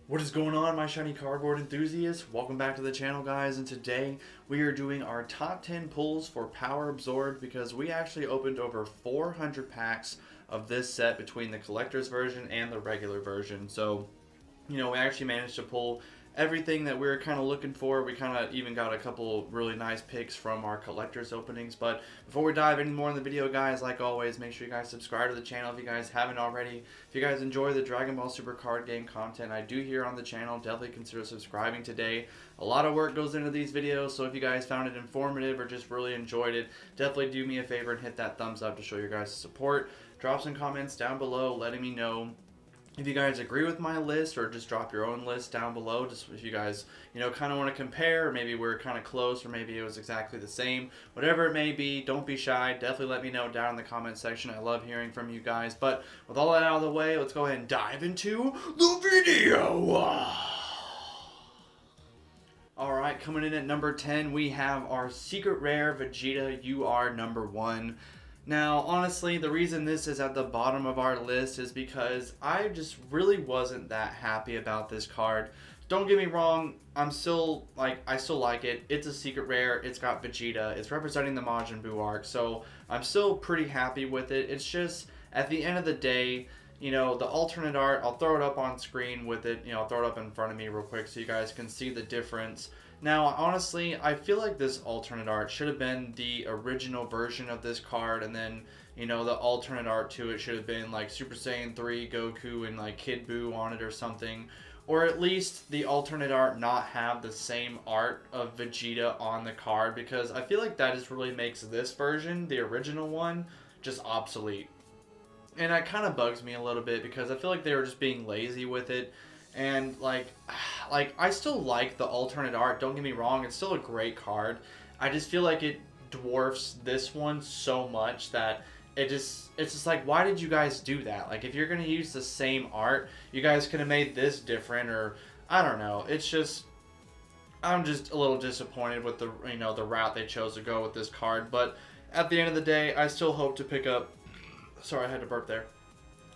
What is going on, my shiny cardboard enthusiasts? Welcome back to the channel, guys, and today we are doing our top 10 pulls for Power Absorbed because we actually opened over 400 packs of this set between the collector's version and the regular version. So, we actually managed to pull everything that we were kind of looking for. We kind of even got a couple really nice picks from our collector's openings. But before we dive any more in the video, guys, like always, make sure you guys subscribe to the channel if you guys haven't already. If you guys enjoy the Dragon Ball Super card game content I do here on the channel, definitely consider subscribing today. A lot of work goes into these videos, so if you guys found it informative or just really enjoyed it, definitely do me a favor and hit that thumbs up to show your guys' support. Drop some comments down below letting me know if you guys agree with my list, or just drop your own list down below. Just if you guys, kind of want to compare, or maybe we're kind of close, or maybe it was exactly the same. Whatever it may be, don't be shy. Definitely let me know down in the comment section. I love hearing from you guys. But with all that out of the way, let's go ahead and dive into the video. Alright, coming in at number 10, we have our Secret Rare Vegeta. You are number 1. Now, honestly, the reason this is at the bottom of our list is because I just really wasn't that happy about this card. Don't get me wrong, I still like it. It's a secret rare. It's got Vegeta. It's representing the Majin Buu arc, so I'm still pretty happy with it. It's just, at the end of the day, the alternate art, I'll throw it up on screen with it. I'll throw it up in front of me real quick so you guys can see the difference. Now, honestly, I feel like this alternate art should have been the original version of this card, and then, the alternate art to it should have been like Super Saiyan 3, Goku, and like Kid Buu on it or something. Or at least the alternate art not have the same art of Vegeta on the card, because I feel like that just really makes this version, the original one, just obsolete. And that kind of bugs me a little bit because I feel like they were just being lazy with it. And like I still like the alternate art, don't get me wrong, it's still a great card. I just feel like it dwarfs this one so much that it's just like, why did you guys do that? Like, if you're gonna use the same art, you guys could have made this different, or I don't know. It's just, I'm just a little disappointed with the the route they chose to go with this card. But at the end of the day, I still hope to pick up, sorry, I had to burp there.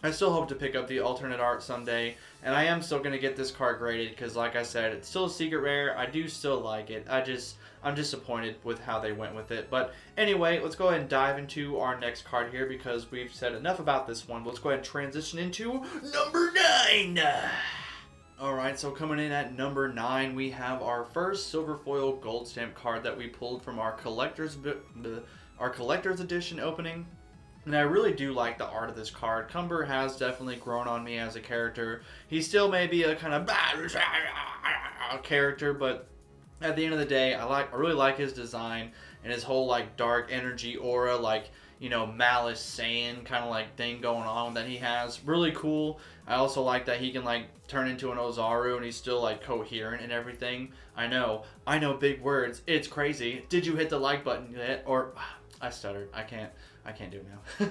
I still hope to pick up the alternate art someday, and I am still going to get this card graded because, like I said, it's still a secret rare. I do still like it. I'm disappointed with how they went with it. But anyway, let's go ahead and dive into our next card here because we've said enough about this one. Let's go ahead and transition into number 9. Alright, so coming in at number 9, we have our first silver foil gold stamp card that we pulled from our collector's edition opening. And I really do like the art of this card. Cumber has definitely grown on me as a character. He still may be a kind of character, but at the end of the day, I really like his design and his whole like dark energy aura, like Malice Saiyan kind of like thing going on that he has. Really cool. I also like that he can like turn into an Ozaru and he's still like coherent and everything. I know big words. It's crazy. Did you hit the like button yet? Or I stuttered. I can't do it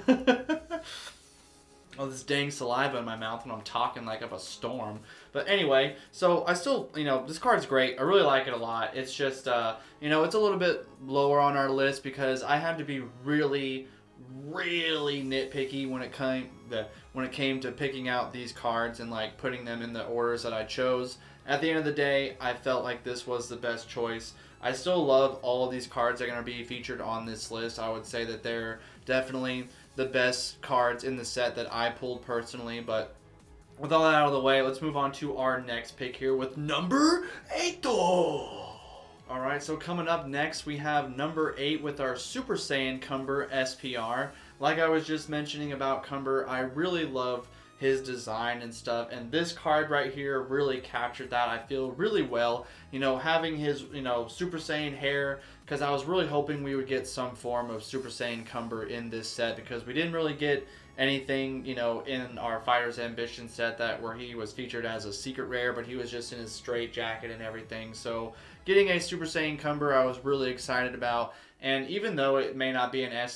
now. Oh, this dang saliva in my mouth when I'm talking like up a storm. But anyway, so I still, this card's great. I really like it a lot. It's just, it's a little bit lower on our list because I had to be really, really nitpicky when it came to picking out these cards and like putting them in the orders that I chose. At the end of the day, I felt like this was the best choice. I still love all of these cards that are going to be featured on this list. I would say that they're definitely the best cards in the set that I pulled personally. But with all that out of the way, let's move on to our next pick here with number 8. Alright, so coming up next, we have number 8 with our Super Saiyan Cumber SPR. Like I was just mentioning about Cumber, I really love his design and stuff, and this card right here really captured that, I feel, really well. Having his Super Saiyan hair, because I was really hoping we would get some form of Super Saiyan Cumber in this set, because we didn't really get anything in our Fighter's Ambition set where he was featured as a secret rare, but he was just in his straight jacket and everything. So getting a Super Saiyan Cumber I was really excited about. And even though it may not be a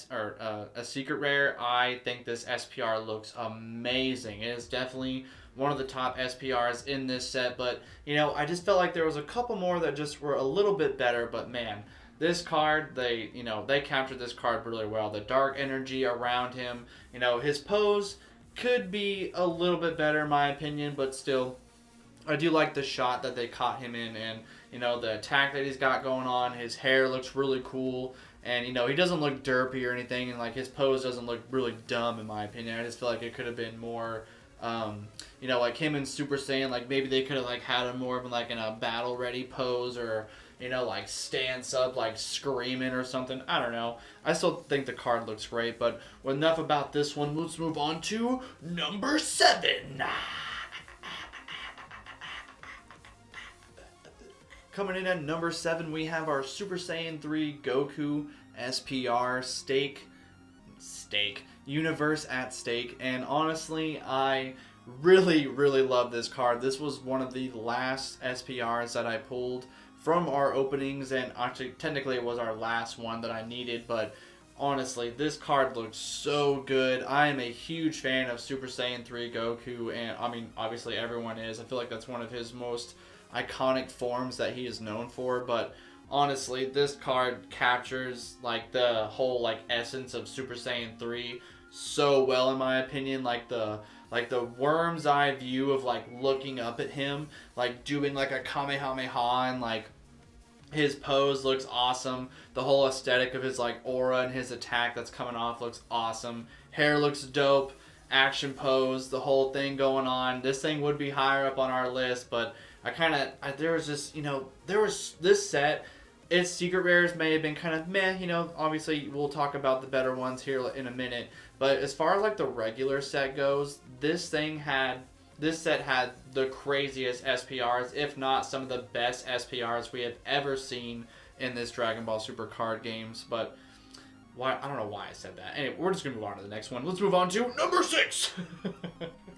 secret rare, I think this SPR looks amazing. It is definitely one of the top SPRs in this set, but I just felt like there was a couple more that just were a little bit better. But man, this card, they captured this card really well. The dark energy around him, his pose could be a little bit better in my opinion, but still, I do like the shot that they caught him in, and you know the attack that he's got going on. His hair looks really cool, and you know he doesn't look derpy or anything, and like his pose doesn't look really dumb in my opinion. I just feel like it could have been more, you know, like him in Super Saiyan. Like maybe they could have like had him more of like in a battle ready pose, or you know like stance up like screaming or something. I don't know. I still think the card looks great, but enough about this one. Let's move on to number 7. Coming in at number 7, we have our Super Saiyan 3 Goku SPR Stake. Universe at Stake. And honestly, I really, really love this card. This was one of the last SPRs that I pulled from our openings. And actually, technically, it was our last one that I needed. But honestly, this card looks so good. I am a huge fan of Super Saiyan 3 Goku. And I mean, obviously, everyone is. I feel like that's one of his most iconic forms that he is known for, but honestly this card captures like the whole like essence of Super Saiyan 3 so well in my opinion. Like the worm's eye view of like looking up at him, like doing like a Kamehameha, and like his pose looks awesome. The whole aesthetic of his like aura and his attack that's coming off looks awesome. Hair looks dope. Action pose, the whole thing going on. This thing would be higher up on our list, but there was just, you know, there was this set. Its secret rares may have been kind of meh, you know. Obviously, we'll talk about the better ones here in a minute. But as far as like the regular set goes, this set had the craziest SPRs, if not some of the best SPRs we have ever seen in this Dragon Ball Super card games. But why? I don't know why I said that. Anyway, we're just gonna move on to the next one. Let's move on to number 6.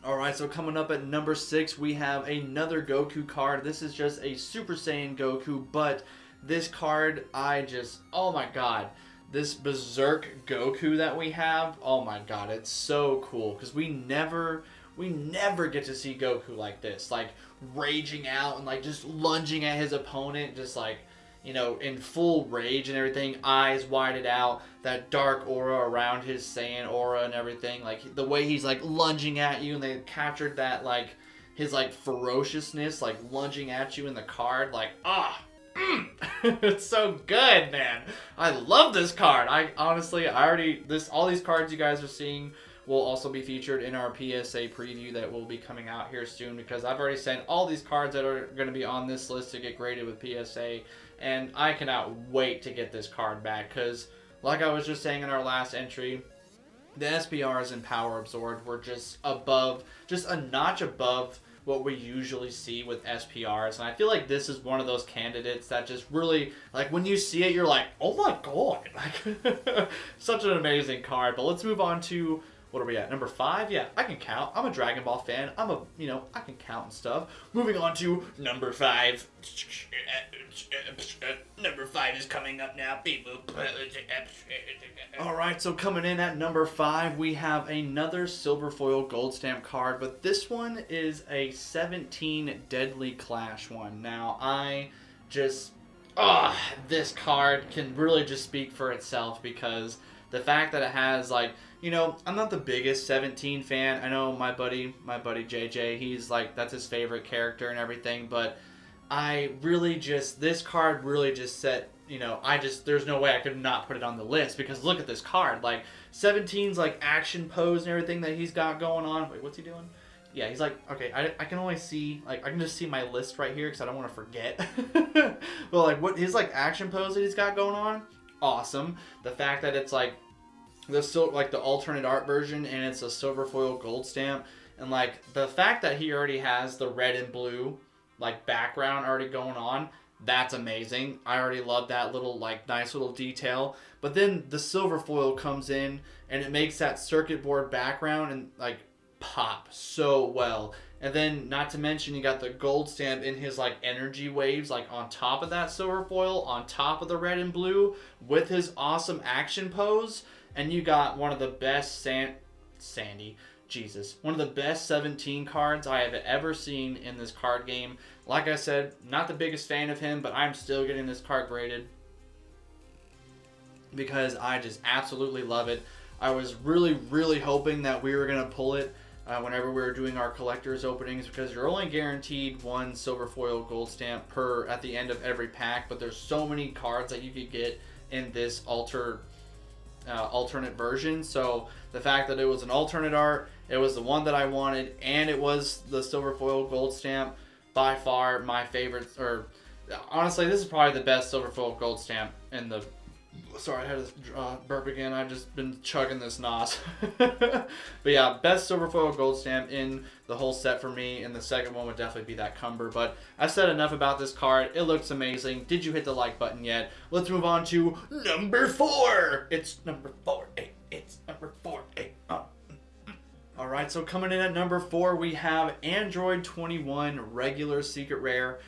All right, so coming up at number 6, we have another Goku card. This is just a Super Saiyan Goku, but this card, oh my god. This Berserk Goku that we have, oh my god, it's so cool. Because we never get to see Goku like this. Like, raging out and like just lunging at his opponent, just like, you know, in full rage and everything, eyes wided out, that dark aura around his Saiyan aura and everything, like the way he's like lunging at you, and they captured that like his like ferociousness, like lunging at you in the card, like it's so good, man. I love this card. All these cards you guys are seeing will also be featured in our PSA preview that will be coming out here soon, because I've already sent all these cards that are going to be on this list to get graded with PSA, and I cannot wait to get this card back, because like I was just saying in our last entry, the SPRs and Power Absorbed were just a notch above what we usually see with SPRs, and I feel like this is one of those candidates that just really, like, when you see it, you're like, oh my god, like, such an amazing card. But let's move on to, what are we at? Number 5? Yeah, I can count. I'm a Dragon Ball fan. I can count and stuff. Moving on to number 5. Number 5 is coming up now. Alright, so coming in at number 5, we have another Silver Foil Gold Stamp card, but this one is a 17 Deadly Clash one. Now, this card can really just speak for itself, because the fact that it has, like, you know, I'm not the biggest 17 fan. I know my buddy JJ, he's like, that's his favorite character and everything, but this card really just set, you know, there's no way I could not put it on the list, because look at this card. Like, 17's like action pose and everything that he's got going on. Wait, what's he doing? Yeah, he's like, okay, I can only see, like, I can just see my list right here because I don't want to forget. But like, what his like action pose that he's got going on, awesome. The fact that it's like the alternate art version, and it's a Silver Foil Gold Stamp, and like the fact that he already has the red and blue like background already going on, that's amazing. I already love that little like nice little detail. But then the Silver Foil comes in and it makes that circuit board background and like pop so well. And then, not to mention, you got the gold stamp in his like energy waves, like on top of that Silver Foil, on top of the red and blue, with his awesome action pose. And you got one of the best one of the best 17 cards I have ever seen in this card game. Like I said, not the biggest fan of him, but I'm still getting this card graded because I just absolutely love it. I was really, really hoping that we were going to pull it whenever we were doing our collector's openings, because you're only guaranteed one silver foil gold stamp per at the end of every pack, but there's so many cards that you could get in this alternate version. So the fact that it was an alternate art, it was the one that I wanted, and it was the silver foil gold stamp, by far my favorite. Or honestly, this is probably the best silver foil gold stamp in the... Sorry, I had to burp again. I've just been chugging this nos. But yeah, best silver foil gold stamp in the whole set for me. And the second one would definitely be that Cumber. But I've said enough about this card. It looks amazing. Did you hit the like button yet? Let's move on to number 4. It's number 4. It's number 4. Alright, so coming in at number 4, we have Android 21 regular secret rare.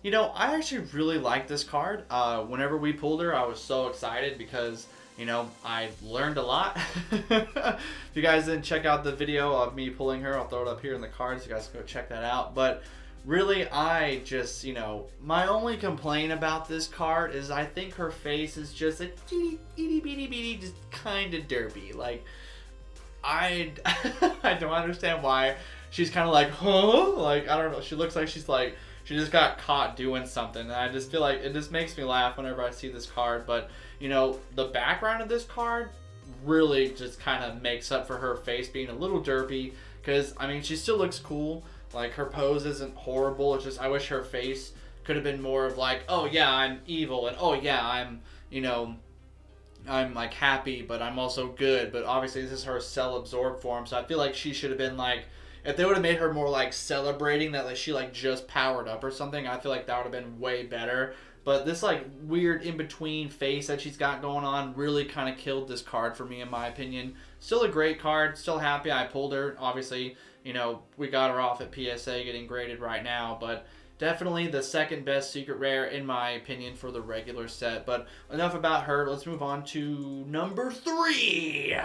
You know, I actually really like this card. Whenever we pulled her, I was so excited because, you know, I learned a lot. If you guys didn't check out the video of me pulling her, I'll throw it up here in the cards. You guys can go check that out. But really, I just, you know, my only complaint about this card is I think her face is just a itty bitty, just kind of derpy. Like, I don't understand why she's kind of like, huh? Like, I don't know. She looks like she's like... She just got caught doing something, and I just feel like it just makes me laugh whenever I see this card. But, you know, the background of this card really just kind of makes up for her face being a little derpy. Because, I mean, she still looks cool. Like, her pose isn't horrible. It's just, I wish her face could have been more of like, oh yeah, I'm evil, and oh yeah, I'm, you know, I'm like happy, but I'm also good. But obviously this is her cell absorbed form, so I feel like she should have been like, if they would have made her more like celebrating that like she like just powered up or something, I feel like that would have been way better. But this like weird in-between face that she's got going on really kind of killed this card for me, in my opinion. Still a great card. Still happy I pulled her. Obviously, you know, we got her off at PSA getting graded right now. But definitely the second best secret rare, in my opinion, for the regular set. But enough about her. Let's move on to number 3.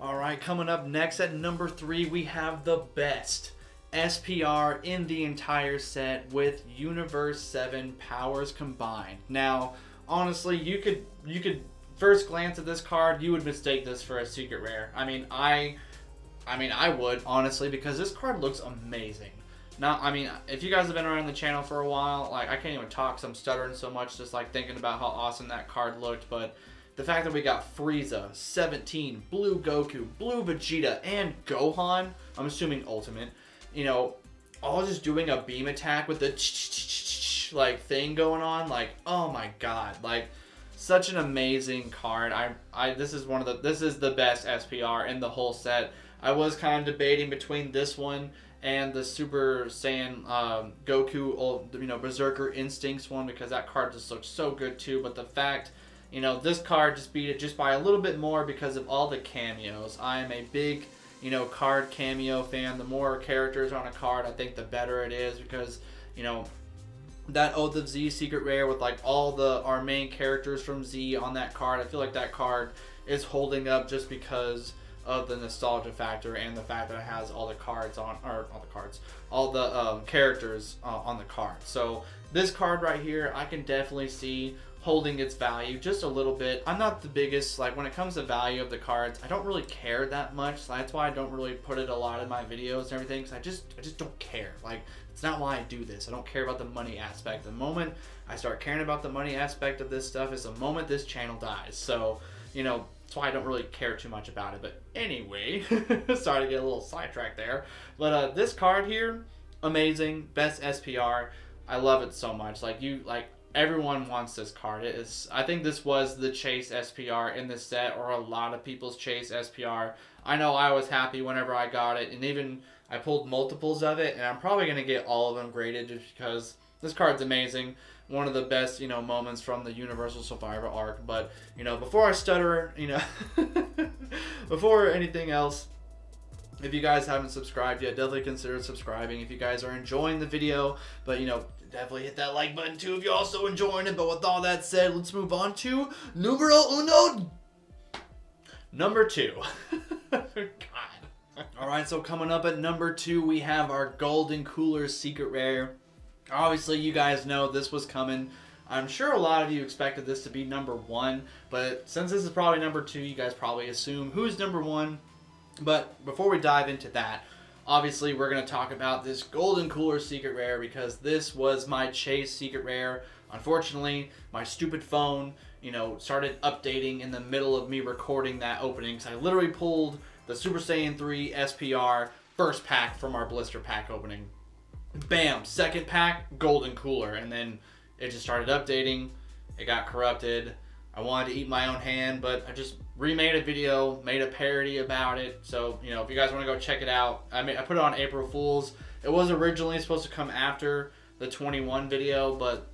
Alright, coming up next at number 3, we have the best SPR in the entire set with Universe 7 powers combined. Now, honestly, you could first glance at this card, you would mistake this for a secret rare. I mean, I would, honestly, because this card looks amazing. Now, I mean, if you guys have been around the channel for a while, like, I can't even talk because I'm stuttering so much just, like, thinking about how awesome that card looked, but the fact that we got Frieza, 17, Blue Goku, Blue Vegeta, and Gohan, I'm assuming Ultimate, you know, all just doing a beam attack with the like thing going on, like, oh my god, like, such an amazing card. This is the best SPR in the whole set. I was kind of debating between this one and the Super Saiyan Goku, you know, Berserker Instincts one, because that card just looks so good too. But the fact, you know, this card just beat it just by a little bit more because of all the cameos. I am a big, you know, card cameo fan. The more characters on a card, I think the better it is, because, you know, that Oath of Z secret rare with like all our main characters from Z on that card, I feel like that card is holding up just because of the nostalgia factor and the fact that it has all the cards on, or all the characters on the card. So this card right here, I can definitely see holding its value just a little bit. I'm not the biggest, like, when it comes to value of the cards, I don't really care that much. So that's why I don't really put it a lot in my videos and everything, because I just don't care. Like, it's not why I do this. I don't care about the money aspect. The moment I start caring about the money aspect of this stuff is the moment this channel dies. So, you know, that's why I don't really care too much about it. But anyway, sorry to get a little sidetracked there. But this card here, amazing, best SPR. I love it so much. Everyone wants this card. I think this was the chase SPR in this set, or a lot of people's chase SPR. I know I was happy whenever I got it, and even I pulled multiples of it, and I'm probably going to get all of them graded just because this card's amazing. One of the best, you know, moments from the Universal Survivor arc. But, you know, before I stutter, you know, before anything else, if you guys haven't subscribed yet, definitely consider subscribing if you guys are enjoying the video. But, you know, definitely hit that like button too if you're also enjoying it. But with all that said, let's move on to number 2. God. Alright, so coming up at number 2, we have our Golden Cooler Secret Rare. Obviously, you guys know this was coming. I'm sure a lot of you expected this to be number 1, but since this is probably number 2, you guys probably assume who's number 1. But before we dive into that, obviously we're going to talk about this Golden Cooler Secret Rare because this was my Chase Secret Rare. Unfortunately, my stupid phone, started updating in the middle of me recording that opening. So I literally pulled the Super Saiyan 3 SPR first pack from our blister pack opening. Bam! Second pack, Golden Cooler. And then it just started updating. It got corrupted. I wanted to eat my own hand, but I just remade a video, made a parody about it. So, if you guys want to go check it out, I put it on April Fool's. It was originally supposed to come after the 21 video, but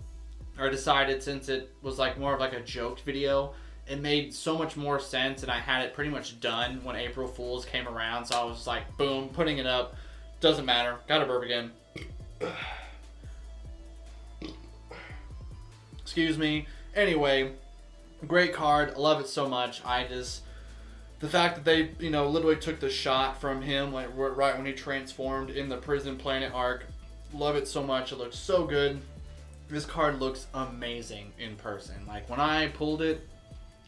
I decided since it was more of a joked video, it made so much more sense, and I had it pretty much done when April Fool's came around. So I was like, boom, putting it up. Doesn't matter. Got to burp again. Excuse me. Anyway, great card. I love it so much. The fact that they, literally took the shot from him right when he transformed in the Prison Planet arc. Love it so much. It looks so good. This card looks amazing in person. When I pulled it,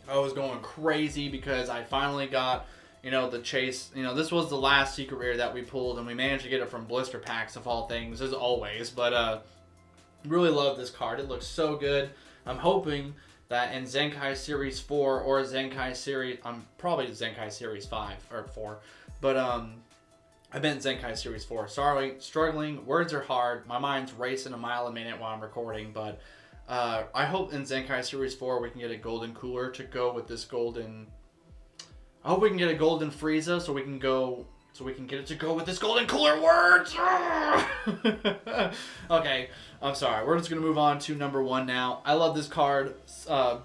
I was going crazy because I finally got, the Chase. This was the last Secret Rare that we pulled, and we managed to get it from blister packs of all things, as always. But really love this card. It looks so good. I'm hoping that in Zenkai Series 4 or Zenkai Series, probably Zenkai Series 5 or 4, but I meant Zenkai Series 4. Sorry, struggling. Words are hard. My mind's racing a mile a minute while I'm recording, but I hope in Zenkai Series 4 we can get a Golden Cooler to go with this golden. I hope we can get a Golden Frieza so we can get it to go with this Golden Cooler words. Okay, I'm sorry. We're just gonna move on to number 1 now. I love this card.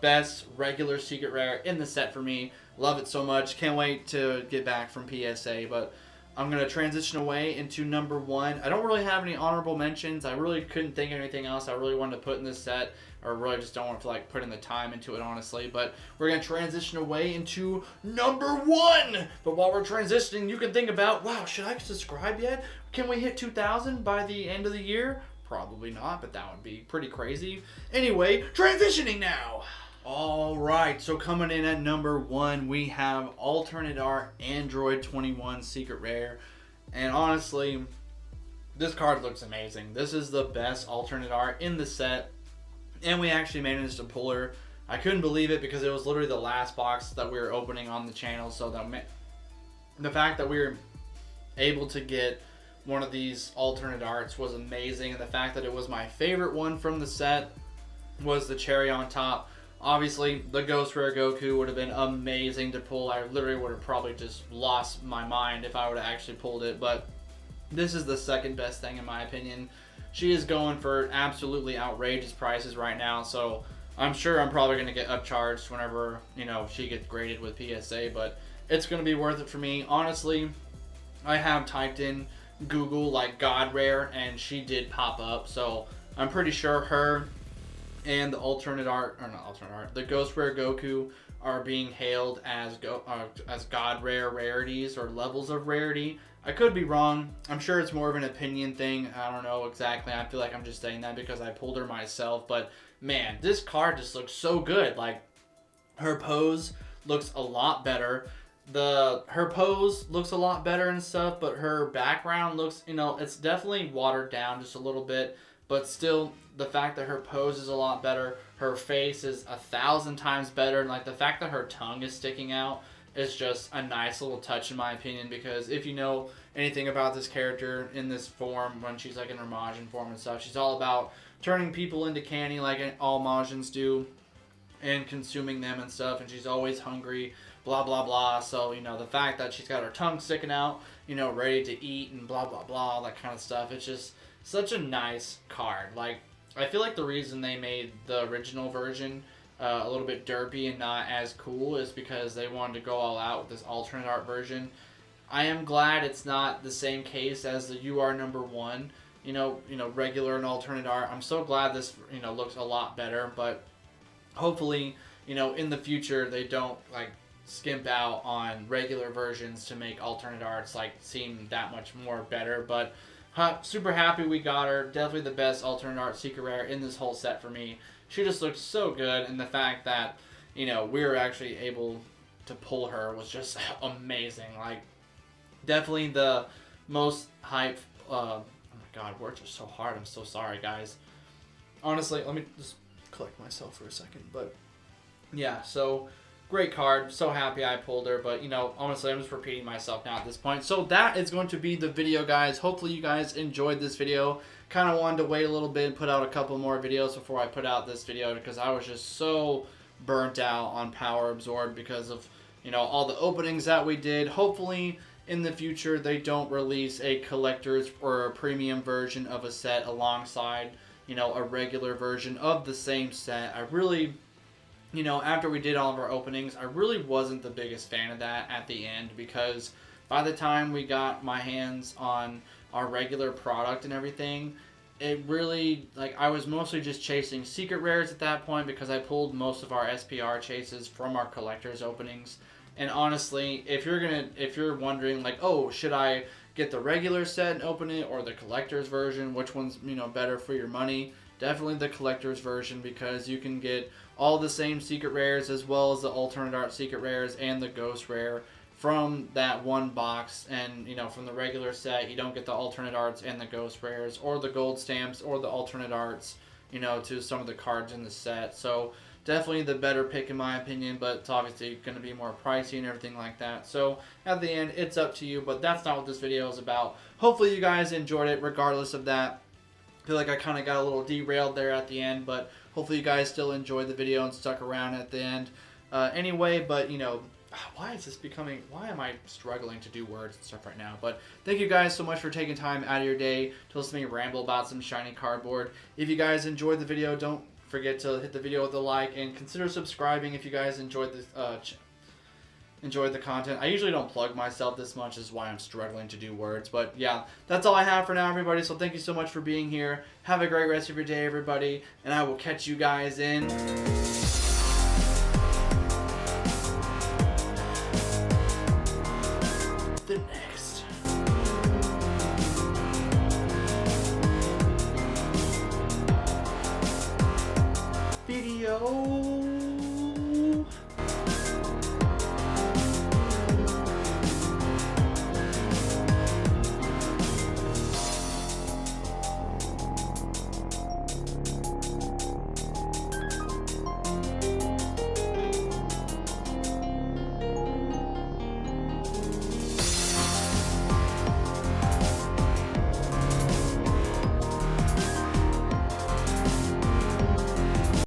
Best regular Secret Rare in the set for me. Love it so much. Can't wait to get back from PSA, but I'm going to transition away into number 1. I don't really have any honorable mentions. I really couldn't think of anything else I really wanted to put in this set, or really just don't want to putting the time into it, honestly. But we're going to transition away into number 1. But while we're transitioning, you can think about, wow, should I subscribe yet? Can we hit 2,000 by the end of the year? Probably not, but that would be pretty crazy. Anyway, transitioning now. Alright, so coming in at number 1, we have Alternate Art Android 21 Secret Rare. And honestly, this card looks amazing. This is the best alternate art in the set. And we actually managed to pull her. I couldn't believe it because it was literally the last box that we were opening on the channel. So the fact that we were able to get one of these alternate arts was amazing. And the fact that it was my favorite one from the set was the cherry on top. Obviously, the Ghost Rare Goku would have been amazing to pull. I literally would have probably just lost my mind if I would have actually pulled it. But this is the second best thing in my opinion. She is going for absolutely outrageous prices right now. So I'm sure I'm probably going to get upcharged whenever, she gets graded with PSA. But it's going to be worth it for me. Honestly, I have typed in Google God Rare and she did pop up. So I'm pretty sure her and the the Ghost Rare Goku are being hailed as God Rare rarities or levels of rarity. I could be wrong. I'm sure it's more of an opinion thing. I don't know exactly. I feel like I'm just saying that because I pulled her myself. But man, this card just looks so good. Her pose looks a lot better. Her pose looks a lot better and stuff, but her background looks, it's definitely watered down just a little bit. But still, the fact that her pose is a lot better, her face is 1,000 times better, and the fact that her tongue is sticking out is just a nice little touch in my opinion, because if you know anything about this character in this form, when she's in her Majin form and stuff, she's all about turning people into candy like all Majins do, and consuming them and stuff, and she's always hungry, blah blah blah. So, the fact that she's got her tongue sticking out, ready to eat and blah blah blah, all that kind of stuff, it's just such a nice card. I feel like the reason they made the original version a little bit derpy and not as cool is because they wanted to go all out with this alternate art version. I am glad it's not the same case as the UR number 1, regular and alternate art. I'm so glad this, looks a lot better, but hopefully, in the future they don't skimp out on regular versions to make alternate arts seem that much more better. But super happy we got her. Definitely the best alternate art secret rare in this whole set for me. she just looked so good, and the fact that, you know, we were actually able to pull her was just amazing. Like, definitely the most hype. Oh my god, words are so hard. I'm so sorry, guys. Honestly, let me just collect myself for a second. But yeah, so great card. So happy I pulled her. But, you know, honestly, I'm just repeating myself now at this point. So that is going to be the video, guys. Hopefully you guys enjoyed this video. Kind of wanted to wait a little bit and put out a couple more videos before I put out this video, because I was just so burnt out on Power Absorb because of, you know, all the openings that we did. Hopefully in the future they don't release a collector's or a premium version of a set alongside, you know, a regular version of the same set. I really, you know, after we did all of our openings, I really wasn't the biggest fan of that at the end, because by the time we got my hands on our regular product and everything, it really, like, I was mostly just chasing secret rares at that point, because I pulled most of our SPR chases from our collector's openings. And honestly, if you're wondering, like, oh, should I get the regular set and open it, or the collector's version, which one's, you know, better for your money? Definitely the collector's version, because you can get all the same secret rares, as well as the alternate art secret rares and the ghost rare from that one box. And, you know, from the regular set, you don't get the alternate arts and the ghost rares, or the gold stamps, or the alternate arts, you know, to some of the cards in the set. So definitely the better pick in my opinion, but it's obviously going to be more pricey and everything like that. So at the end, it's up to you, but that's not what this video is about. Hopefully you guys enjoyed it regardless of that. I feel like I kind of got a little derailed there at the end, but hopefully you guys still enjoyed the video and stuck around at the end. Anyway, but, you know, why am I struggling to do words and stuff right now? But thank you guys so much for taking time out of your day to listen to me ramble about some shiny cardboard. If you guys enjoyed the video, don't forget to hit the video with a like, and consider subscribing if you guys enjoyed the content. I usually don't plug myself this much, is why I'm struggling to do words. But yeah, that's all I have for now, everybody. So thank you so much for being here. Have a great rest of your day, everybody, and I will catch you guys in the next video.